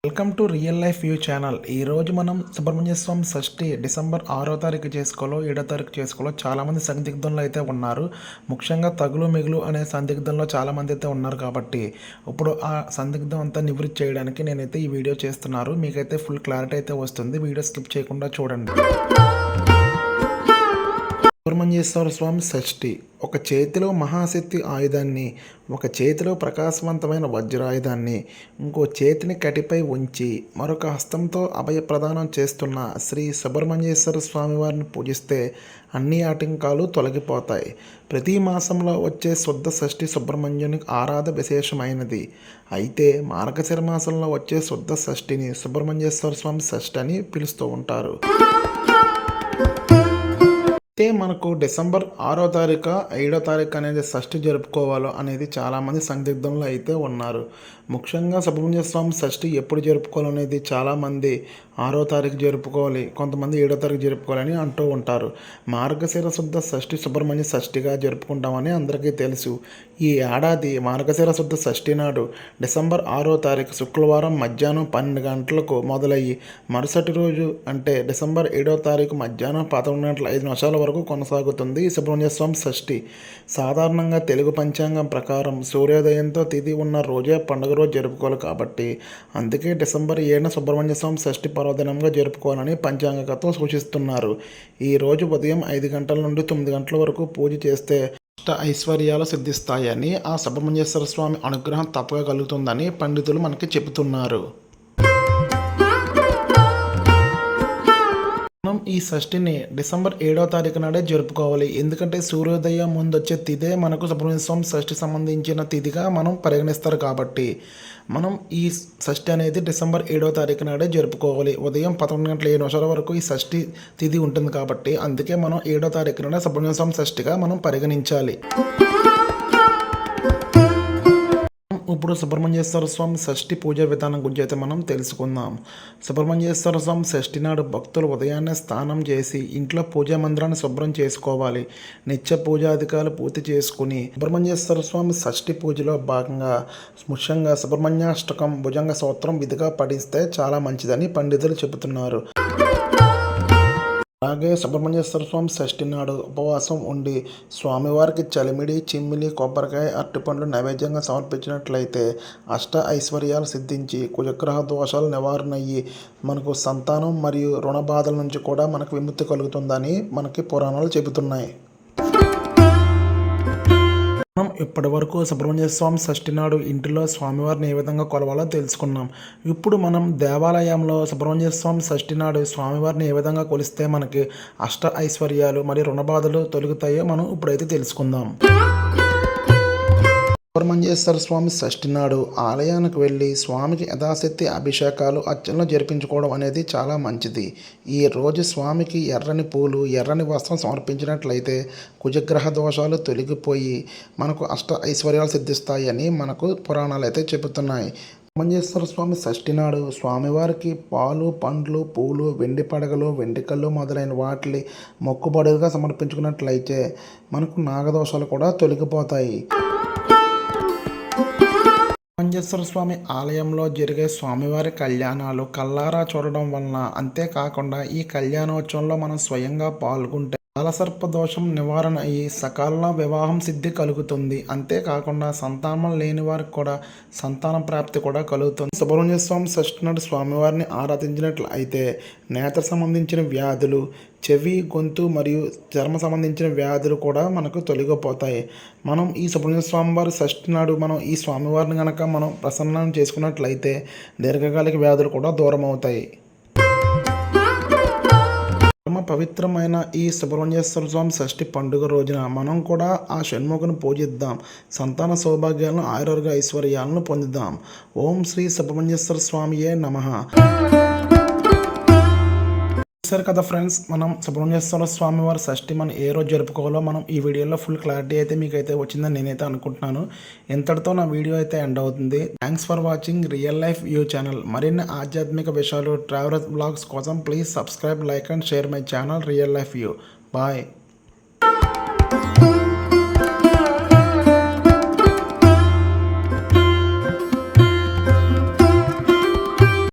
Welcome to real life view channel. ఈరోజు మనం సుబ్రహ్మణ్య స్వామి షష్ఠి December 6వ తారీఖు చేసుకోవాలో 7వ తారీఖు చేసుకోవాలో చాలామంది సందిగ్ధంలో అయితే ఉన్నారు. ముఖ్యంగా తగులు మిగులు అనే సందిగ్ధంలో చాలామంది అయితే ఉన్నారు. కాబట్టి ఇప్పుడు ఆ సందిగ్ధం అంతా నివృత్తి చేయడానికి నేనైతే ఈ వీడియో చేస్తున్నారు. మీకైతే ఫుల్ క్లారిటీ అయితే వస్తుంది. వీడియో స్కిప్ చేయకుండా చూడండి. సుబ్రహ్మణ్యేశ్వర స్వామి షష్ఠి. ఒక చేతిలో మహాశక్తి ఆయుధాన్ని, ఒక చేతిలో ప్రకాశవంతమైన వజ్రాయుధాన్ని, ఇంకో చేతిని కటిపై ఉంచి మరొక హస్తంతో అభయ ప్రదానం చేస్తున్న శ్రీ సుబ్రహ్మణ్యేశ్వర స్వామి వారిని పూజిస్తే అన్ని ఆటంకాలు తొలగిపోతాయి. ప్రతి మాసంలో వచ్చే శుద్ధ షష్ఠి సుబ్రహ్మణ్యుని ఆరాధ విశేషమైనది. అయితే మార్గశిర మాసంలో వచ్చే శుద్ధ షష్ఠిని సుబ్రహ్మణ్యేశ్వర స్వామి షష్ఠి అని పిలుస్తూ ఉంటారు. అయితే మనకు డిసెంబర్ 6వ తారీఖు 7వ తారీఖు అనేది షష్ఠి జరుపుకోవాలో అనేది చాలామంది సందిగ్ధంలో అయితే ఉన్నారు. ముఖ్యంగా సుబ్రహ్మణ్య స్వామి షష్ఠి ఎప్పుడు జరుపుకోవాలనేది చాలామంది 6వ తారీఖు జరుపుకోవాలి, కొంతమంది 7వ తారీఖు జరుపుకోవాలని అంటూ ఉంటారు. మార్గశిర శుద్ధ షష్ఠి సుబ్రహ్మణ్య షష్ఠిగా జరుపుకుంటామని అందరికీ తెలుసు. ఈ ఏడాది మార్గశిర శుద్ధ షష్ఠి నాడు డిసెంబర్ 6వ తారీఖు శుక్రవారం మధ్యాహ్నం 12 గంటలకు మొదలయ్యి మరుసటి రోజు అంటే డిసెంబర్ 7వ తారీఖు మధ్యాహ్నం 11:05 వరకు కొనసాగుతుంది ఈ సుబ్రహ్మణ్య స్వామి షష్ఠి. సాధారణంగా తెలుగు పంచాంగం ప్రకారం సూర్యోదయంతో తిథి ఉన్న రోజే పండుగ రోజు జరుపుకోవాలి. కాబట్టి అందుకే డిసెంబర్ 7న సుబ్రహ్మణ్య స్వామి షష్ఠి పర్వదినంగా జరుపుకోవాలని పంచాంగకర్తలు సూచిస్తున్నారు. ఈ రోజు ఉదయం 5 గంటల నుండి 9 గంటల వరకు పూజ చేస్తే అష్ట ఐశ్వర్యాలు సిద్ధిస్తాయని, ఆ సుబ్రహ్మణ్యేశ్వర స్వామి అనుగ్రహం తప్పగా కలుగుతుందని పండితులు మనకి చెబుతున్నారు. మనం ఈ షష్ఠిని డిసెంబర్ 7వ తారీఖు నాడే జరుపుకోవాలి. ఎందుకంటే సూర్యోదయం ముందు వచ్చే తిథే మనకు సుబ్రహ్మణ్య స్వామి షష్ఠి సంబంధించిన తిథిగా మనం పరిగణిస్తారు. కాబట్టి మనం ఈ షష్ఠి అనేది డిసెంబర్ 7వ తారీఖు నాడే జరుపుకోవాలి. ఉదయం 11:07 వరకు ఈ షష్ఠి తిథి ఉంటుంది. కాబట్టి అందుకే మనం 7వ తారీఖు నాడే సుబ్రహ్మణ్య స్వామి షష్ఠిగా మనం పరిగణించాలి. ఇప్పుడు సుబ్రహ్మణ్యేశ్వర స్వామి షష్ఠి పూజా విధానం గురించి అయితే మనం తెలుసుకుందాం. సుబ్రహ్మణ్యేశ్వర స్వామి షష్ఠి నాడు భక్తులు ఉదయాన్నే స్నానం చేసి ఇంట్లో పూజా మందిరాన్ని శుభ్రం చేసుకోవాలి. నిత్య పూజాధికారులు పూర్తి చేసుకుని సుబ్రహ్మణ్యేశ్వర స్వామి షష్ఠి పూజలో భాగంగా ముఖ్యంగా సుబ్రహ్మణ్యాష్టకం భుజంగ స్తోత్రం విధిగా పఠిస్తే చాలా మంచిదని పండితులు చెబుతున్నారు. అలాగే సుబ్రహ్మణ్యేశ్వర స్వామి షష్ఠి నాడు ఉపవాసం ఉండి స్వామివారికి చలిమిడి, చిమ్మిలి, కొబ్బరికాయ, అరటిపండ్లు నైవేద్యంగా సమర్పించినట్లయితే అష్ట ఐశ్వర్యాలు సిద్ధించి కుజగ్రహ దోషాలు నివారణ అయ్యి మనకు సంతానం మరియు రుణ బాధల నుంచి కూడా మనకు విముక్తి కలుగుతుందని మనకి పురాణాలు చెబుతున్నాయి. మనం ఇప్పటి వరకు సుబ్రహ్మణ్య స్వామి షష్ఠి నాడు ఇంటిలో స్వామివారిని ఏ విధంగా కొలవాలో తెలుసుకున్నాం. ఇప్పుడు మనం దేవాలయంలో సుబ్రహ్మణ్య స్వామి షష్ఠి నాడు స్వామివారిని ఏ విధంగా కొలిస్తే మనకి అష్ట ఐశ్వర్యాలు మరియు రుణబాధలు తొలగుతాయో మనం ఇప్పుడైతే తెలుసుకుందాం. సుబ్రహ్మణ్యేశ్వర స్వామి షష్ఠి నాడు ఆలయానికి వెళ్ళి స్వామికి యథాశక్తి అభిషేకాలు అర్చనలు జరిపించుకోవడం అనేది చాలా మంచిది. ఈ రోజు స్వామికి ఎర్రని పూలు, ఎర్రని వస్త్రం సమర్పించినట్లయితే కుజగ్రహ దోషాలు తొలగిపోయి మనకు అష్ట ఐశ్వర్యాలు సిద్ధిస్తాయని మనకు పురాణాలు అయితే చెబుతున్నాయి. సుబ్రహ్మణ్యేశ్వర స్వామి షష్ఠి నాడు స్వామివారికి పాలు, పండ్లు, పూలు, వెండి పడగలు, వెండికళ్ళు మొదలైన వాటిని మొక్కుబడులుగా సమర్పించుకున్నట్లయితే మనకు నాగదోషాలు కూడా తొలగిపోతాయి. సుబ్రహ్మణ్యేశ్వర స్వామి ఆలయంలో జరిగే స్వామివారి కళ్యాణాలు కల్లారా చూడడం వలన, అంతేకాకుండా ఈ కళ్యాణోత్సవంలో మనం స్వయంగా పాల్గొంటే కాలసర్ప దోషం నివారణ అయ్యి సకాలంలో వివాహం సిద్ధి కలుగుతుంది. అంతేకాకుండా సంతానం లేని వారికి కూడా సంతాన ప్రాప్తి కూడా కలుగుతుంది. సుబ్రహ్మణ్య స్వామి షష్ఠి నాడు స్వామివారిని ఆరాధించినట్లు అయితే నేత్ర సంబంధించిన వ్యాధులు, చెవి, గొంతు మరియు చర్మ సంబంధించిన వ్యాధులు కూడా మనకు తొలగిపోతాయి. మనం ఈ సుబ్రహ్మణ్య స్వామి వారి షష్ఠి నాడు మనం ఈ స్వామివారిని కనుక మనం ప్రసన్నం చేసుకున్నట్లయితే దీర్ఘకాలిక వ్యాధులు కూడా దూరం అవుతాయి. పవిత్రమైన ఈ సుబ్రహ్మణ్యేశ్వర స్వామి షష్ఠి పండుగ రోజున మనం కూడా ఆ షణ్ముఖను పూజిద్దాం. సంతాన సౌభాగ్యాలను, ఆయురారోగ్య ఐశ్వర్యాలను పొందుదాం. ఓం శ్రీ సుబ్రహ్మణ్యేశ్వర స్వామియే నమః. సరే కదా ఫ్రెండ్స్, మనం సుబ్రహ్మణ్యేశ్వర స్వామి వారి షష్ఠి మనం ఏ రోజు జరుపుకోవాలో మనం ఈ వీడియోలో ఫుల్ క్లారిటీ అయితే మీకైతే వచ్చిందని నేనైతే అనుకుంటున్నాను. ఇంతటితో నా వీడియో అయితే ఎండ్ అవుతుంది. Thanks for watching real life view channel. మరిన్ని ఆధ్యాత్మిక విషయాలు, ట్రావెల్ బ్లాగ్స్ కోసం please subscribe, like and share my channel real life view. Bye.